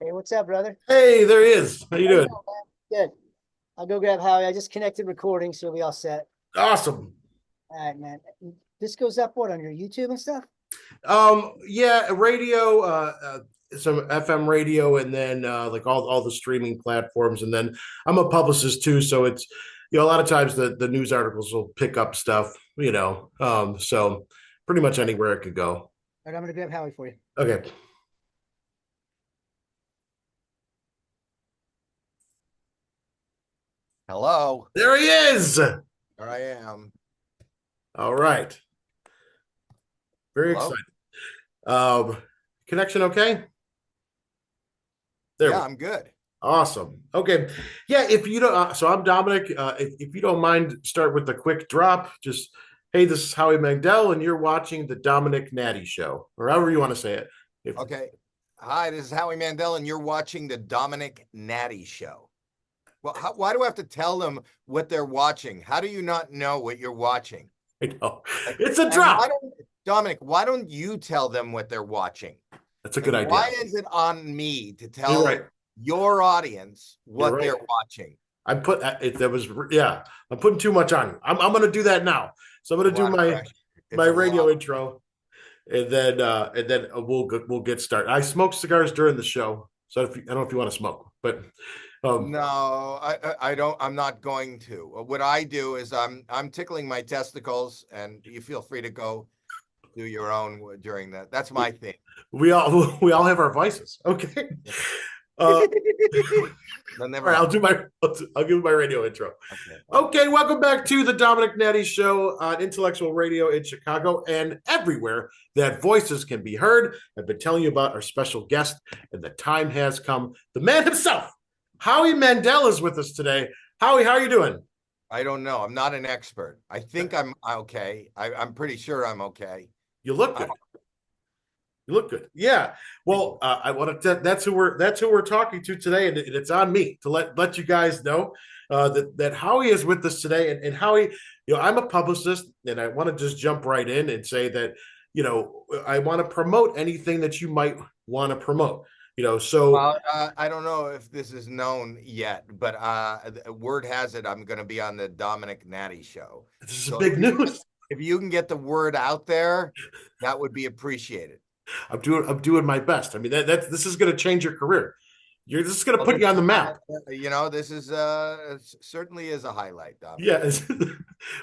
Hey, what's up, brother? Hey, there he is. How you How you doing? doing, man? Good. I'll go grab Howie. I just connected recording, so we all set. Awesome. All right, man. This goes up what on your YouTube and stuff? Yeah, radio, some FM radio, and then like all the streaming platforms. And then I'm a publicist too, so it's a lot of times the news articles will pick up stuff, so pretty much anywhere it could go. All right, I'm gonna grab Howie for you. Okay. Hello. There he is. There I am. All right. Very Hello? excited. Connection okay? There we Yeah, go. I'm good. Awesome. Okay. Yeah, if you don't, so I'm Dominic. If you don't mind, start with a quick drop. Just, hey, this is Howie Mandel, and you're watching the Domenick Nati Show, or however you want to say it. Okay. Hi, this is Howie Mandel, and you're watching the Domenick Nati Show. Well, why do I have to tell them what they're watching? How do you not know what you're watching? I know. It's a drop. Dominic, why don't you tell them what they're watting? That's a good idea. Why is it on me to tell your audience what they're watching? I'm putting too much on you. I'm going to do that now. So I'm going to do my radio intro, and then we'll get started. I smoke cigars during the show, so I don't know if you want to smoke, but no, I don't. I'm not going to. What I do is I'm tickling my testicles, and you feel free to go do your own during that. That's my thing. We all have our vices. Okay. All right, I'll give my radio intro. Okay, welcome back to the Domenick Nati Show on Intellectual Radio in Chicago and everywhere that voices can be heard. I've been telling you about our special guest, and the time has come. The man himself, Howie Mandel, is with us today. Howie, how are you doing? I don't know. I'm not an expert. I think I'm okay. I'm pretty sure I'm okay. You look good. You look good. Yeah. Well, I want to. That's who we're talking to today, and it's on me to let you guys know that Howie is with us today. And Howie, I'm a publicist, and I want to just jump right in and say that I want to promote anything that you might want to promote. So I don't know if this is known yet, but word has it I'm going to be on the Domenick Nati Show. This is big news. If you can get the word out there, that would be appreciated. I'm doing my best. I mean, this is going to change your career. This is going to put you on the map. This is certainly is a highlight, Dom. Yeah,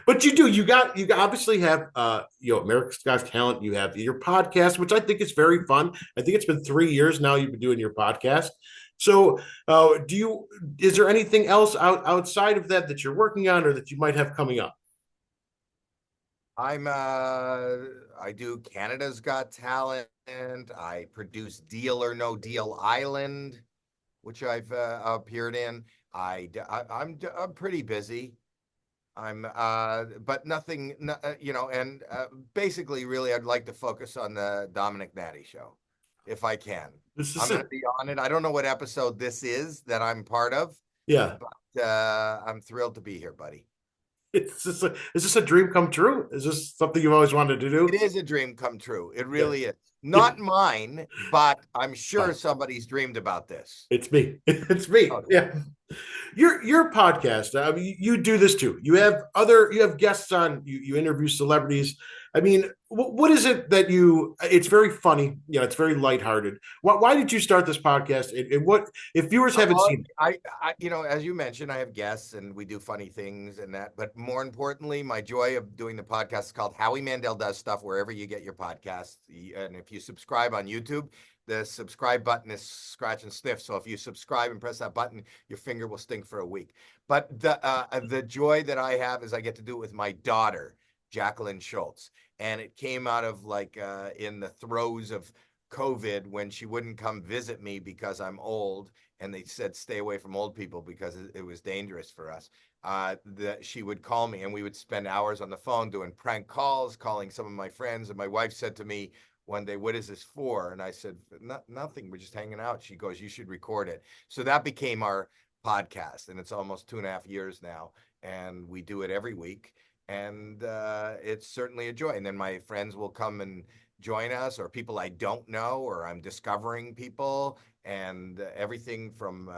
but you obviously have America's Got Talent. You have your podcast, which I think is very fun. I think it's been 3 years now you've been doing your podcast. So, is there anything else outside of that you're working on or that you might have coming up? I do Canada's Got Talent. I produce Deal or No Deal Island, which I've appeared in. I'm pretty busy. But nothing, and basically, really, I'd like to focus on the Domenick Nati Show, if I can. I'm going to be on it. I don't know what episode this is that I'm part of. Yeah, but I'm thrilled to be here, buddy. Is this a dream come true? Is this something you've always wanted to do? It is a dream come true. It really is. Not mine, but I'm sure somebody's dreamed about this. It's me. It's me. Oh, yeah. Your podcast. I mean, you do this too. You have guests on. You interview celebrities. I mean, what is it that it's very funny. It's very lighthearted. Why did you start this podcast? And what, if viewers haven't seen it? I as you mentioned, I have guests and we do funny things and that. But more importantly, my joy of doing the podcast is called Howie Mandel Does Stuff, wherever you get your podcasts. And if you subscribe on YouTube, the subscribe button is scratch and sniff. So if you subscribe and press that button, your finger will stink for a week. But the joy that I have is I get to do it with my daughter, Jacqueline Schultz. And it came out of in the throes of COVID when she wouldn't come visit me because I'm old. And they said, stay away from old people because it was dangerous for us. She would call me and we would spend hours on the phone doing prank calls, calling some of my friends. And my wife said to me one day, what is this for? And I said, nothing. We're just hanging out. She goes, you should record it. So that became our podcast. And it's almost 2.5 years now. And we do it every week. and it's certainly a joy. And then my friends will come and join us, or people I don't know, or I'm discovering people, and everything from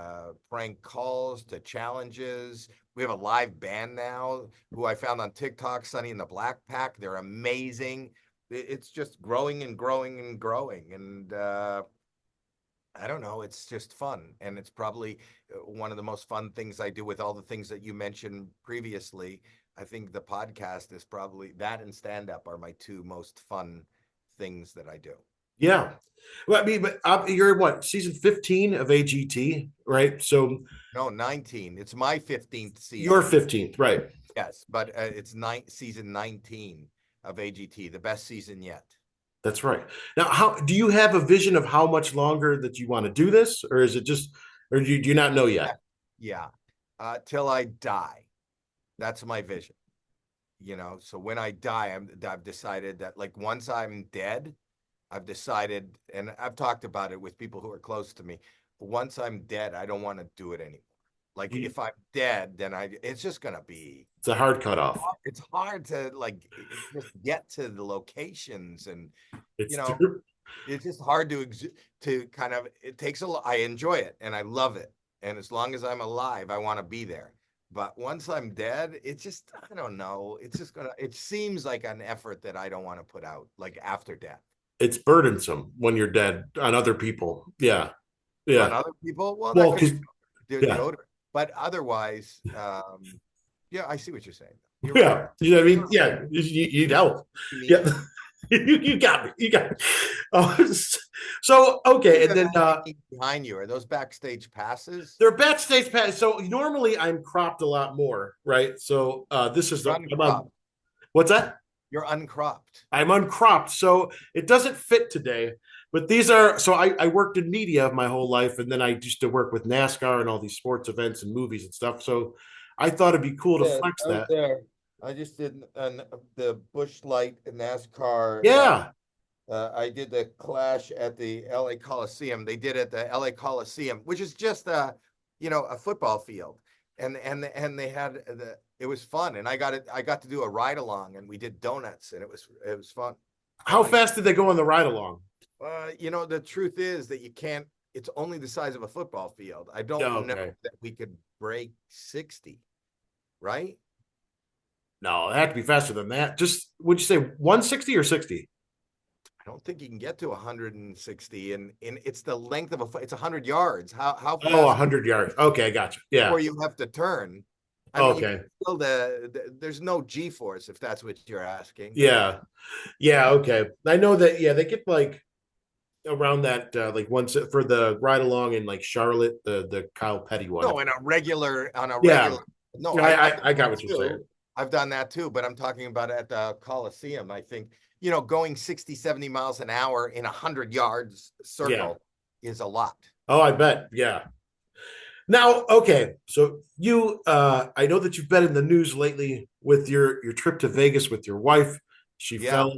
prank calls to challenges. We have a live band now who I found on TikTok, Sunny and the Black Pack. They're amazing. It's just growing and growing and growing. And I don't know, it's just fun. And it's probably one of the most fun things I do with all the things that you mentioned previously. I think the podcast is probably that, and stand up are my two most fun things that I do. Yeah. Well, I mean, but you're what, season 15 of AGT, right? So No, 19. It's my 15th season. Your 15th, right? Yes, but it's season 19 of AGT, the best season yet. That's right. Now, how do you have a vision of how much longer that you want to do this, or is it just, or do you not know yet? Yeah, till I die. That's my vision. You know, so when I die, I've decided that, like, once I'm dead, I've decided, and I've talked about it with people who are close to me. Once I'm dead, I don't want to do it anymore. Like, if I'm dead, then it's just gonna be. It's a hard cutoff. It's hard to, like, just get to the locations, and It's true. It's just hard to kind of. It takes a lot. I enjoy it and I love it, and as long as I'm alive, I want to be there. But once I'm dead, it's just, I don't know. It's just it seems like an effort that I don't want to put out, like, after death. It's burdensome when you're dead on other people. Yeah. Yeah. On other people? Well, Well, that could yeah. go to it. But otherwise, yeah, I see what you're saying. You're yeah. right. You know what I mean? Yeah. You'd help. Yeah. You got me. You got me. So, okay. And then behind you, are those backstage passes? They're backstage passes. So normally I'm cropped a lot more, right? So this is what's that? You're uncropped. I'm uncropped. So it doesn't fit today. But these are, so I worked in media my whole life, and then I used to work with NASCAR and all these sports events and movies and stuff. So I thought it'd be cool to flex that. There. I just did the Busch Light NASCAR. Yeah. I did the Clash at the LA Coliseum. They did it at the LA Coliseum, which is just a football field. And they had it was fun. And I got to do a ride along, and we did donuts, and it was fun. How fast did they go on the ride along? The truth is that you can't, it's only the size of a football field. I don't know that we could break 60, right? No, it had to be faster than that. Just, would you say 160 or 60? I don't think you can get to 160, and it's the length of it's 100 yards. How fast? Oh, 100 yards. Okay, I got you. Yeah. Before you have to turn. Okay. Feel there's no G-force, if that's what you're asking. Yeah. Yeah. Okay. I know that. Yeah, they get like around that, like once for the ride along in like Charlotte, the Kyle Petty one. No, on a regular. Yeah. No, I got what you're saying. I've done that too, but I'm talking about at the Coliseum. I think, going 60, 70 miles an hour in 100 yards circle is a lot. Oh, I bet. Yeah. Now, okay. So I know that you've been in the news lately with your trip to Vegas with your wife. She fell.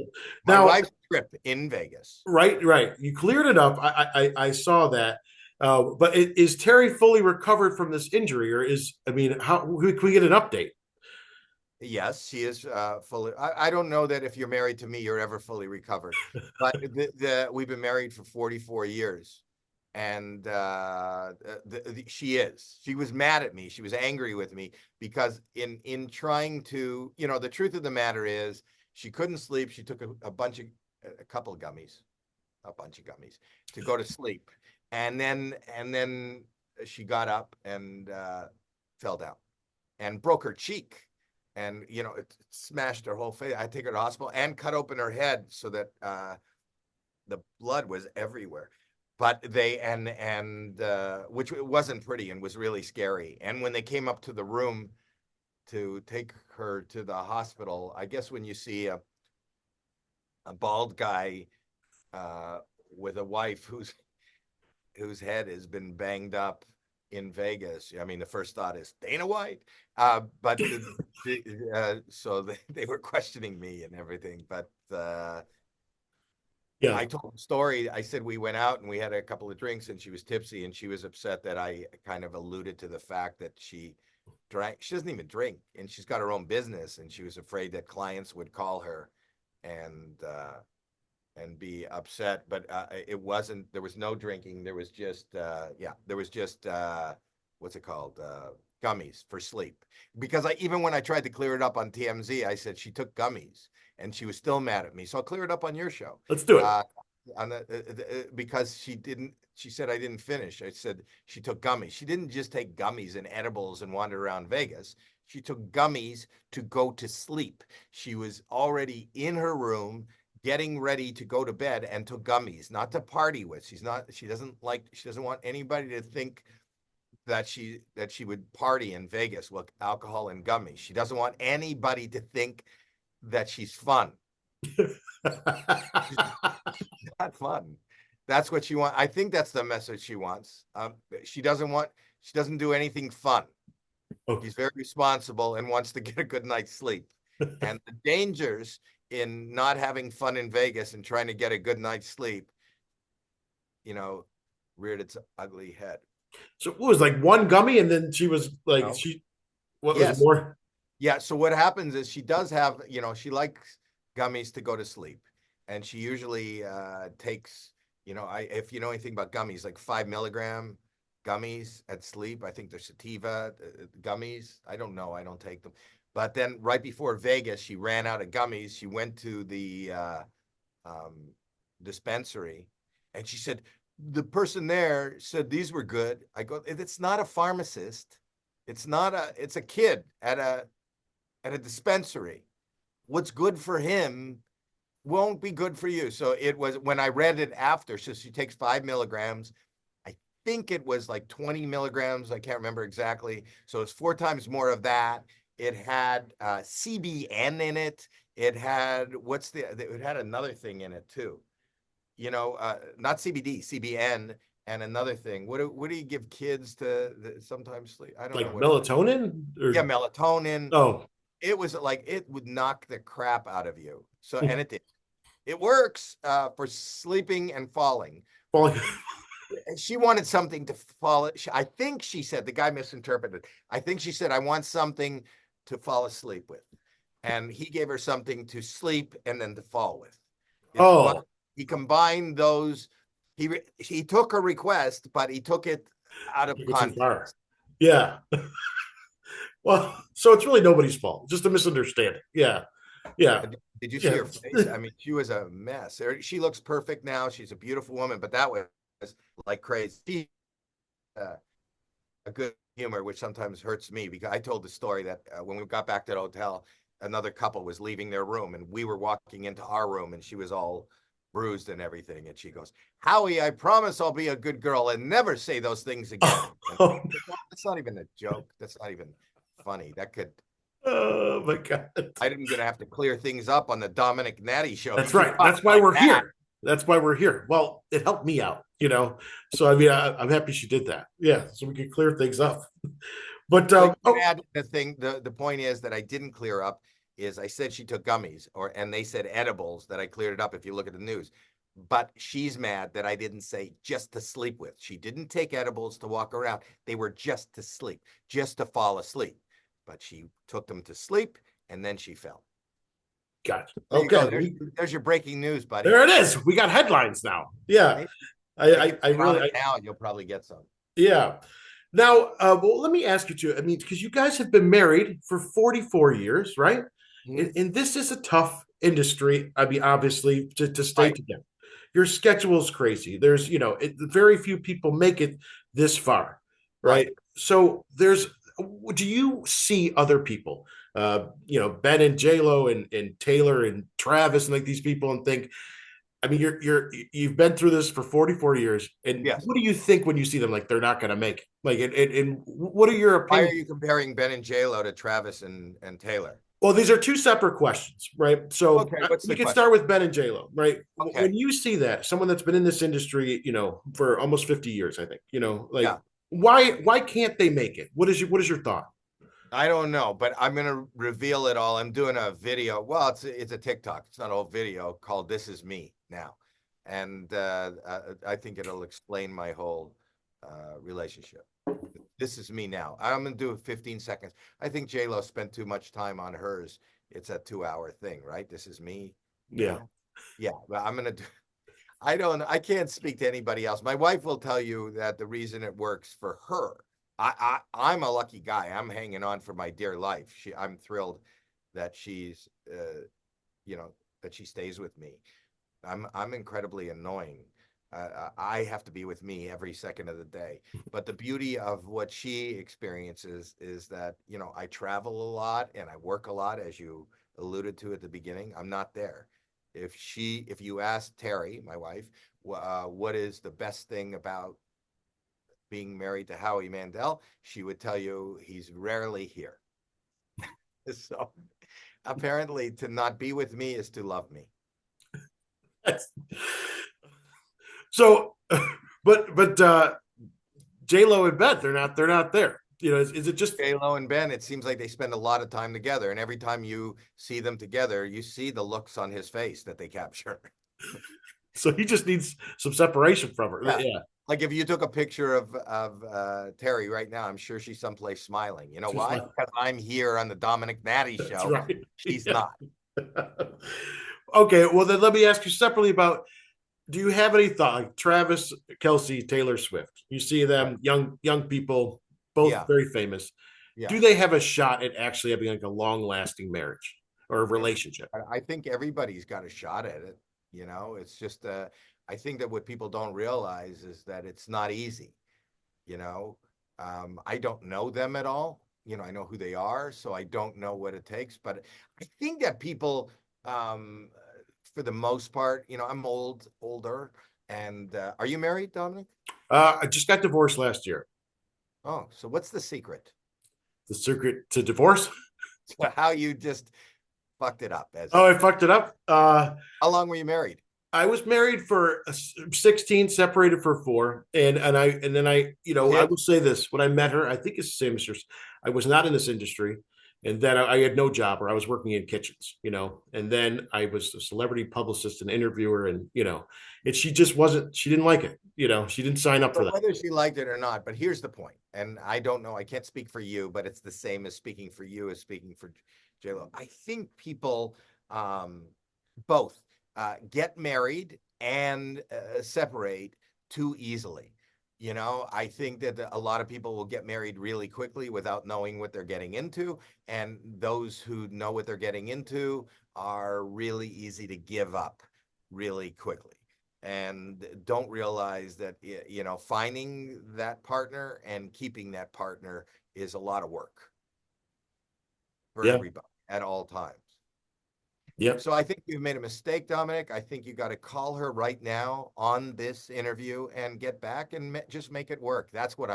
My wife's trip in Vegas. Right. You cleared it up. I saw that. But is Terry fully recovered from this injury, or how can we get an update? Yes, she is fully. I don't know that if you're married to me, you're ever fully recovered. But we've been married for 44 years, and she is. She was mad at me. She was angry with me because in trying to, the truth of the matter is she couldn't sleep. She took a couple of gummies to go to sleep, and then she got up and fell down and broke her cheek. And, it smashed her whole face. I take her to the hospital and cut open her head so that the blood was everywhere. But which wasn't pretty and was really scary. And when they came up to the room to take her to the hospital, I guess when you see a bald guy with a wife whose head has been banged up in Vegas, the first thought is Dana White, but so they were questioning me and everything. But I told the story. I said we went out and we had a couple of drinks, and she was tipsy, and she was upset that I kind of alluded to the fact that she drank. She doesn't even drink, and she's got her own business, and she was afraid that clients would call her and be upset. But it wasn't. There was no drinking. There was just there was just what's it called? Gummies for sleep. Because even when I tried to clear it up on TMZ, I said she took gummies, and she was still mad at me. So I'll clear it up on your show. Let's do it. Because she said I didn't finish. I said she took gummies. She didn't just take gummies and edibles and wander around Vegas. She took gummies to go to sleep. She was already in her room getting ready to go to bed and took gummies, not to party with. She doesn't want anybody to think that she would party in Vegas with alcohol and gummies. She doesn't want anybody to think that she's fun. Not fun. That's what she wants. I think that's the message she wants. She doesn't do anything fun. Okay. She's very responsible and wants to get a good night's sleep. And the dangers in not having fun in Vegas and trying to get a good night's sleep, reared its ugly head. So it was like one gummy, and then she was like, was more? Yeah. So what happens is she does have, she likes gummies to go to sleep. And she usually takes, if you know anything about gummies, like 5 milligram gummies at sleep. I think they're sativa gummies. I don't know. I don't take them. But then right before Vegas, she ran out of gummies. She went to the dispensary, and she said, the person there said these were good. I go, it's not a pharmacist. It's a kid at a dispensary. What's good for him won't be good for you. So it was, when I read it after, so she takes 5 milligrams. I think it was like 20 milligrams. I can't remember exactly. So it's 4 times more of that. It had CBN in it. It had, it had another thing in it too. Not CBD, CBN, and another thing. What do you give kids to sometimes sleep? I don't know. Melatonin? Yeah, melatonin. Oh. It was like, it would knock the crap out of you. So, and it did. It works for sleeping and falling. She wanted something to fall. I think she said, the guy misinterpreted. I think she said, I want something to fall asleep with. And he gave her something to sleep and then to fall with. He combined those. He took her request, but he took it out of context. Yeah. Well, so it's really nobody's fault. Just a misunderstanding. Yeah. Yeah. Did you see her face? I mean, she was a mess. She looks perfect now. She's a beautiful woman, but that was like crazy. A good humor, which sometimes hurts me, because I told the story that when we got back to the hotel, another couple was leaving their room, and we were walking into our room, and she was all bruised and everything. And she goes, Howie, I promise I'll be a good girl and never say those things again. That's not even a joke. That's not even funny. That could. Oh my God. I'm going to have to clear things up on the Domenick Nati show. That's right. That's why we're here. That's why we're here. Well, it helped me out, So I mean, I'm happy she did that. Yeah, so we could clear things up. But the point is that I didn't clear up is I said she took gummies, and they said edibles, that I cleared it up if you look at the news. But she's mad that I didn't say just to sleep with. She didn't take edibles to walk around. They were just to sleep, just to fall asleep. But she took them to sleep, and then she fell. Gotcha. Okay. There's your breaking news, buddy. There it is. We got headlines now. Yeah. I really now you'll probably get some. Yeah. Now, well, let me ask you too. I mean, because you guys have been married for 44 years, right? Mm-hmm. And this is a tough industry. I mean, obviously, to stay together. Your schedule is crazy. There's, very few people make it this far, right? So do you see other people, Ben and J-Lo and Taylor and Travis and like these people, and think, I mean, you've been through this for 44 years, and what do you think when you see them? Like, they're not going to make it. Like, and what are your opinions? Why are you comparing Ben and J-Lo to Travis and Taylor? Well, these are 2 separate questions, right? So we can start with Ben and J-Lo, right? Okay. When you see that, someone that's been in this industry, for almost 50 years, I think, why can't they make it? What is your thought? I don't know, but I'm going to reveal it all. I'm doing a video. Well, it's a TikTok. It's not a whole video, called This Is Me now. And I think it'll explain my whole relationship. This is me now. I'm gonna do it 15 seconds. I think J-Lo spent too much time on hers. It's a 2-hour thing, right? This is me. Yeah. Yeah, but I'm gonna do. I can't speak to anybody else. My wife will tell you that the reason it works for her. I'm a lucky guy. I'm hanging on for my dear life. I'm thrilled that she's, that she stays with me. I'm incredibly annoying. I have to be with me every second of the day. But the beauty of what she experiences is that, I travel a lot and I work a lot, as you alluded to at the beginning. I'm not there. If you ask Terry, my wife, what is the best thing about being married to Howie Mandel, she would tell you he's rarely here. So apparently to not be with me is to love me. So, but J-Lo and Ben, they're not there. Is it just J-Lo and Ben? It seems like they spend a lot of time together, and every time you see them together, you see the looks on his face that they capture. So he just needs some separation from her. Yeah. Like if you took a picture of Terry right now, I'm sure she's someplace smiling. You know She's why? not. Because I'm here on the Domenick Nati That's show. right. She's Yeah. not. Okay, well then let me ask you separately about, do you have any thought, like Travis Kelce, Taylor Swift? You see them, young people, both very famous. Yeah. Do they have a shot at actually having like a long-lasting marriage or a relationship? I think everybody's got a shot at it. It's just I think that what people don't realize is that it's not easy. I don't know them at all. I know who they are, so I don't know what it takes. But I think that people, for the most part, I'm older. And are you married, Domenick? I just got divorced last year. Oh, so what's the secret? The secret to divorce? How you just fucked it up. I fucked it up. How long were you married? I was married for 16, separated for 4. And then I will say this, when I met her, I think it's the same as yours. I was not in this industry. And then I had no job, or I was working in kitchens, and then I was a celebrity publicist and interviewer, and, and she didn't like it. She didn't sign up for that. Whether she liked it or not, but here's the point. And I don't know, I can't speak for you, but it's the same as speaking for you as speaking for J-Lo. I think people both get married and separate too easily. I think that a lot of people will get married really quickly without knowing what they're getting into. And those who know what they're getting into are really easy to give up really quickly and don't realize that, finding that partner and keeping that partner is a lot of work for everybody at all times. Yep. So I think you've made a mistake, Domenick. I think you got to call her right now on this interview and get back and just make it work. That's what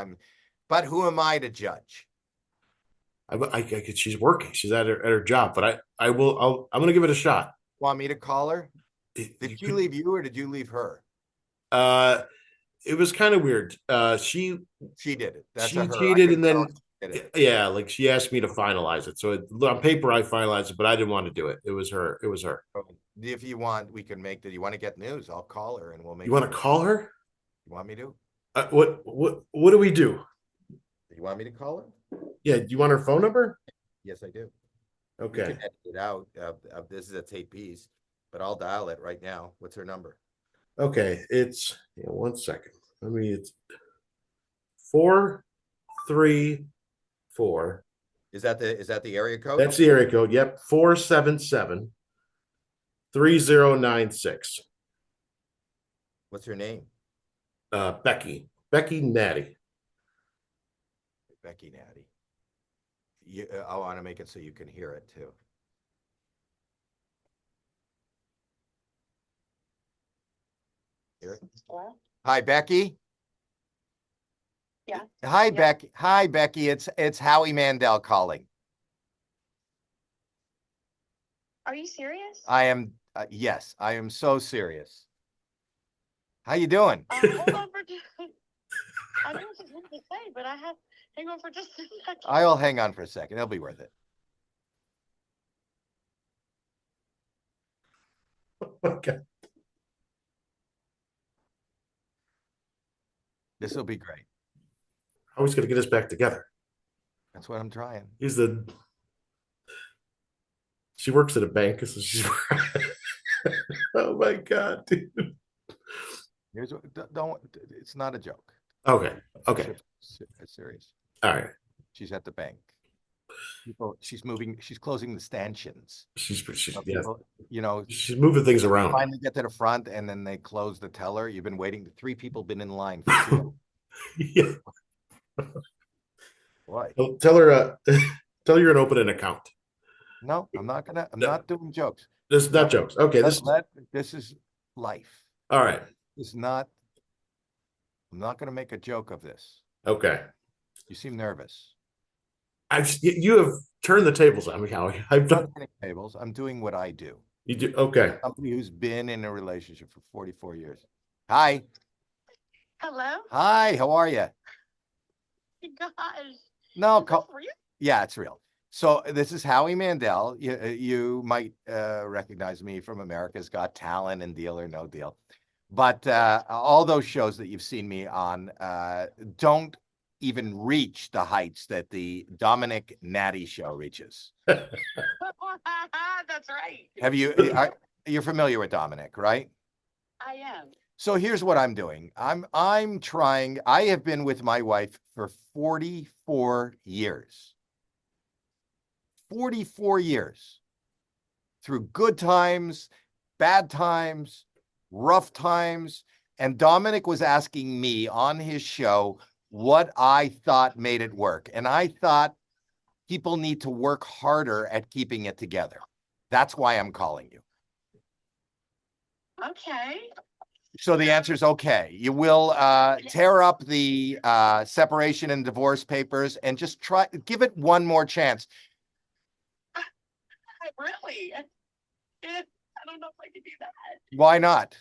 but who am I to judge? She's working. She's at her job, but I'm going to give it a shot. Want me to call her? Did she leave you or did you leave her? It was kind of weird. She did it. She cheated, and then like she asked me to finalize it. So on paper, I finalized it, but I didn't want to do it. It was her. If you want, we can make that. You want to get news? I'll call her and we'll make. You want to call her? You want me to? What do we do? You want me to call her? Yeah. Do you want her phone number? Yes, I do. Okay. You can edit it out. This is a tape piece, but I'll dial it right now. What's her number? Okay, it's 1 second. It's 434. Is that the area code? That's the area code. Yep, 477-3096. What's her name? Becky Nati. Becky Nati. I want to make it so you can hear it too. Hello? Hi, Becky. Yeah. Hi, Becky. Hi, Becky. It's Howie Mandel calling. Are you serious? I am. Yes, I am so serious. How you doing? Hold on for just. I know what you're going to say, but hang on for just a second. I'll hang on for a second. It'll be worth it. Okay. This will be great. How he's going to get us back together? That's what I'm trying. She works at a bank, so she's. Oh my God, dude. Here's what, don't. It's not a joke. Okay. It's serious. All right. She's at the bank. She's moving. She's closing the stanchions. She's People, you know, she's moving things around. Finally get to the front, and then they close the teller. You've been waiting. 3 people been in line for 2 Yeah. Why? Tell her you're gonna open an account. No, I'm not gonna. I'm not doing jokes. This is not jokes. Okay, this is life. All right. It's not. I'm not gonna make a joke of this. Okay. You seem nervous. You have turned the tables on me, Howie. I'm not turning tables. I'm doing what I do. You do okay. Somebody who's been in a relationship for 44 years. Hi. Hello? Hi. How are you? Gosh. No. Real? Yeah, it's real. So this is Howie Mandel. You might recognize me from America's Got Talent and Deal or No Deal. But all those shows that you've seen me on don't even reach the heights that the Domenick Nati show reaches. That's right. You're familiar with Domenick, right? I am. So here's what I'm doing. I'm trying. I have been with my wife for 44 years. 44 years. Through good times, bad times, rough times. And Domenick was asking me on his show what I thought made it work. And I thought people need to work harder at keeping it together. That's why I'm calling you. Okay. So the answer is okay. You will tear up the separation and divorce papers and just give it one more chance. Really? I don't know if I can do that. Why not?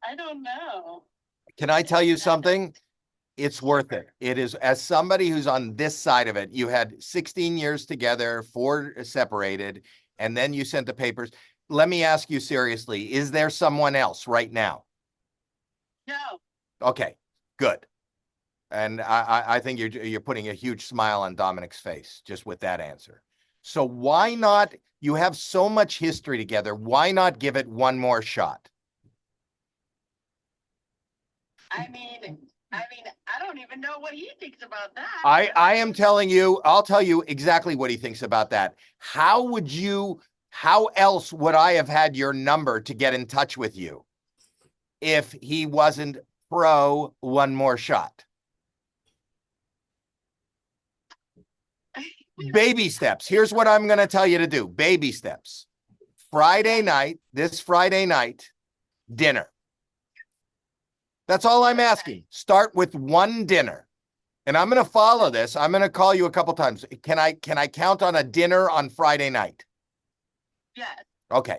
I don't know. Can I tell you something? It's worth it. It is, as somebody who's on this side of it, you had 16 years together, 4 separated, and then you sent the papers. Let me ask you seriously, is there someone else right now? No. Okay, good. And I think you're putting a huge smile on Domenick's face just with that answer. So why not? You have so much history together. Why not give it one more shot? I mean, I don't even know what he thinks about that. I am telling you, I'll tell you exactly what he thinks about that. How else would I have had your number to get in touch with you if he wasn't pro one more shot? Baby steps. Here's what I'm going to tell you to do. Baby steps. This Friday night, dinner. That's all I'm asking. Start with one dinner. And I'm going to follow this. I'm going to call you a couple times. Can I count on a dinner on Friday night? Yes. Okay.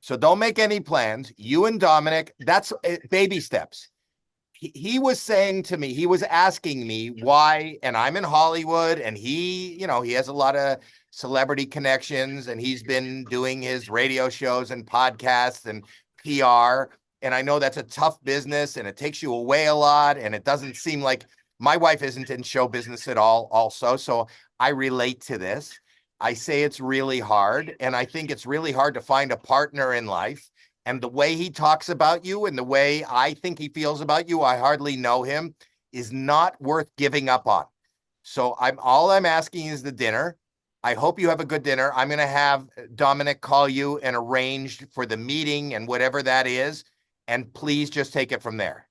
So don't make any plans. You and Domenick, that's baby steps. He was saying to me, he was asking me why, and I'm in Hollywood, and he has a lot of celebrity connections, and he's been doing his radio shows and podcasts and PR. And I know that's a tough business and it takes you away a lot. And it doesn't seem like my wife isn't in show business at all also. So I relate to this. I say it's really hard. And I think it's really hard to find a partner in life. And the way he talks about you and the way I think he feels about you, I hardly know him, is not worth giving up on. So all I'm asking is the dinner. I hope you have a good dinner. I'm going to have Domenick call you and arrange for the meeting and whatever that is. And please just take it from there.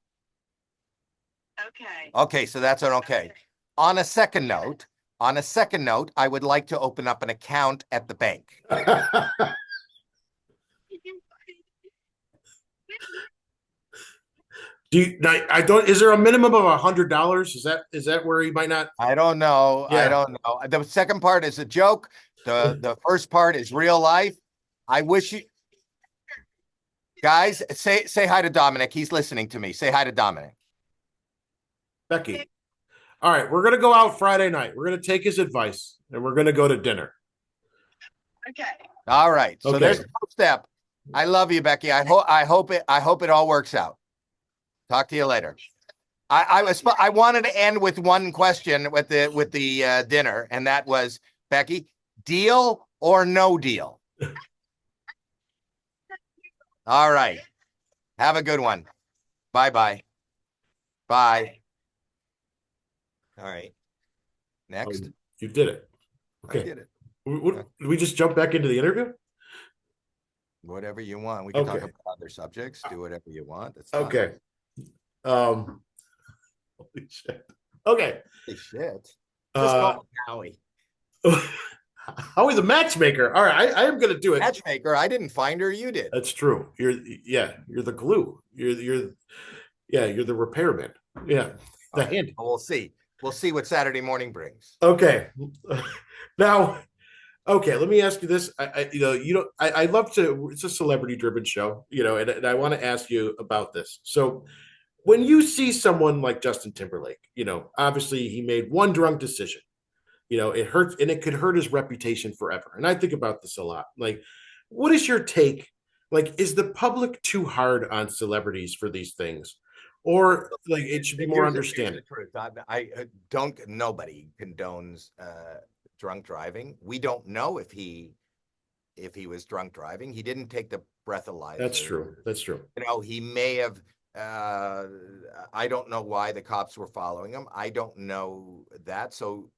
Okay. Okay, so that's an okay. On a second note, I would like to open up an account at the bank. Is there a minimum of $100? Is that where you might not? I don't know. Yeah. I don't know. The second part is a joke. The first part is real life. I wish you guys say hi to Domenick. He's listening to me. Say hi to Domenick. Becky. All right, we're gonna go out Friday night. We're gonna take his advice and we're gonna go to dinner. Okay. All right. So Okay. there's the first step. I love you, Becky. I hope it all works out. Talk to you later. I wanted to end with one question with the dinner, and that was, Becky, deal or no deal? All right. Have a good one. Bye-bye. Bye. All right. Next. You did it. Okay. I did it. Did we just jump back into the interview? Whatever you want. We can talk about other subjects. Do whatever you want. That's fine. Okay. Holy shit. Okay. Holy shit. Just call me Howie. Howie the matchmaker. All right, I am going to do it. Matchmaker. I didn't find her. You did. That's true. You're the glue. You're the repairman. Yeah. The hand. We'll see. We'll see what Saturday morning brings. Okay. Now, okay, let me ask you this. I love to, it's a celebrity driven show, and I want to ask you about this. So when you see someone like Justin Timberlake, obviously he made one drunk decision, it hurts, and it could hurt his reputation forever. And I think about this a lot. Like, what is your take? Like, is the public too hard on celebrities for these things? Or like it should be more understanding? Nobody condones drunk driving. We don't know if he was drunk driving. He didn't take the breathalyzer. That's true. He may have. I don't know why the cops were following him. I don't know that. So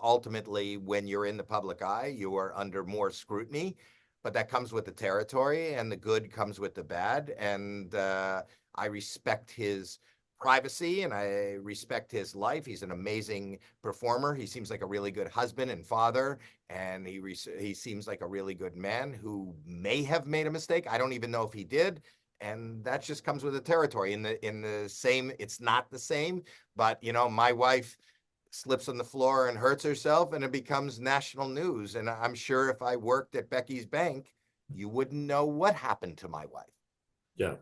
ultimately, when you're in the public eye, you are under more scrutiny. But that comes with the territory, and the good comes with the bad. And I respect his privacy, and I respect his life. He's an amazing performer. He seems like a really good husband and father, and he seems like a really good man who may have made a mistake. I don't even know if he did, and that just comes with the territory. In the same, it's not the same, but my wife slips on the floor and hurts herself, and it becomes national news. And I'm sure if I worked at Becky's bank, you wouldn't know what happened to my wife. Yeah.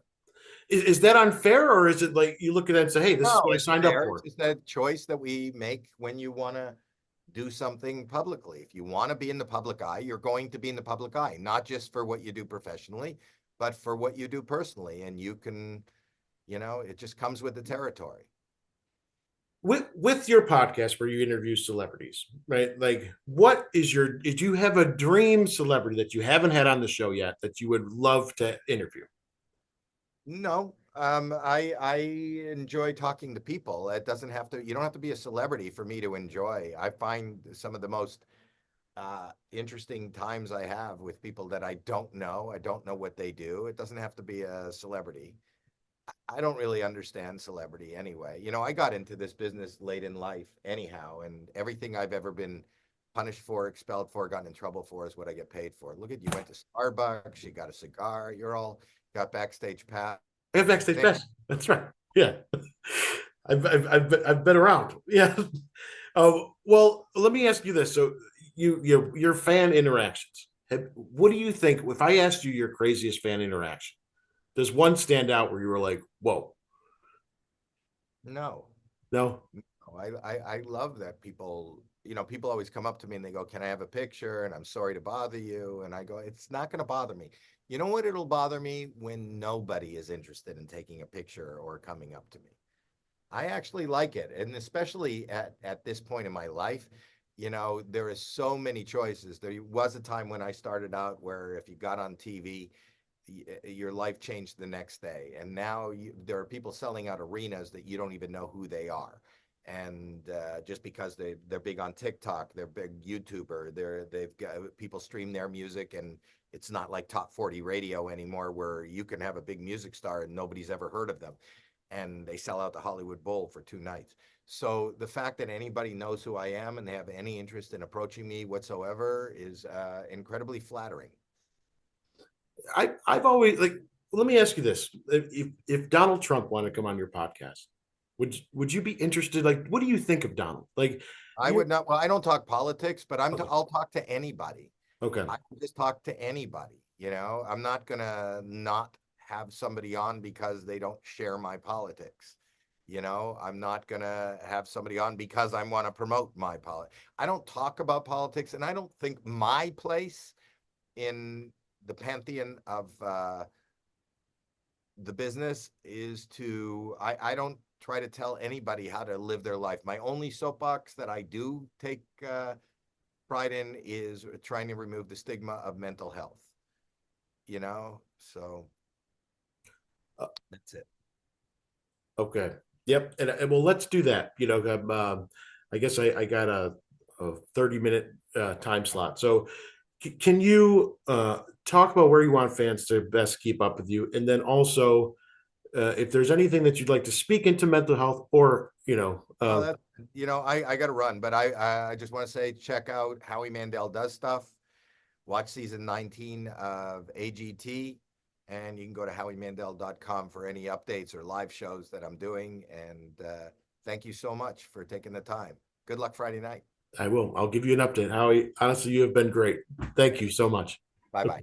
Is that unfair, or is it like you look at it and say, hey, this is what I signed up for? It's a choice that we make when you want to do something publicly. If you want to be in the public eye, you're going to be in the public eye, not just for what you do professionally, but for what you do personally. And you can, it just comes with the territory. With your podcast where you interview celebrities, right? Like, did you have a dream celebrity that you haven't had on the show yet that you would love to interview? No, I enjoy talking to people. You don't have to be a celebrity for me to enjoy. I find some of the most interesting times I have with people that I don't know. I don't know what they do. It doesn't have to be a celebrity. I don't really understand celebrity anyway. I got into this business late in life anyhow, and everything I've ever been punished for, expelled for, gotten in trouble for is what I get paid for. Look at you, went to Starbucks, you got a cigar, you're all got backstage pass. I have backstage pass. That's right. Yeah. I've been around. Yeah. Well, let me ask you this. So your fan interactions. What do you think if I asked you your craziest fan interaction? Does one stand out where you were like, whoa? No. I love that people, people always come up to me and they go, can I have a picture? And I'm sorry to bother you. And I go, it's not going to bother me. You know what? It'll bother me when nobody is interested in taking a picture or coming up to me. I actually like it. And especially at this point in my life, there is so many choices. There was a time when I started out where if you got on TV, your life changed the next day. And now there are people selling out arenas that you don't even know who they are. And just because they're big on TikTok, they're big YouTuber, they've got people stream their music, and it's not like top 40 radio anymore where you can have a big music star and nobody's ever heard of them. And they sell out the Hollywood Bowl for 2 nights. So the fact that anybody knows who I am and they have any interest in approaching me whatsoever is incredibly flattering. I've always let me ask you this. If Donald Trump wanted to come on your podcast, would you be interested? Like, what do you think of Donald? Like, I would not. Well, I don't talk politics, but I'll talk to anybody. Okay. I can just talk to anybody. I'm not gonna not have somebody on because they don't share my politics. I'm not gonna have somebody on because I want to promote my politics. I don't talk about politics, and I don't think my place in the pantheon of the business is to, I don't try to tell anybody how to live their life. My only soapbox that I do take pride in is trying to remove the stigma of mental health, so that's it. Okay. Yep. And well, let's do that. I guess I got a 30-minute time slot. So can you talk about where you want fans to best keep up with you? And then also, if there's anything that you'd like to speak into mental health or, I got to run, but I just want to say, check out Howie Mandel Does Stuff. Watch season 19 of AGT. And you can go to howiemandel.com for any updates or live shows that I'm doing. And thank you so much for taking the time. Good luck Friday night. I will. I'll give you an update. Howie, honestly, you have been great. Thank you so much. Bye-bye.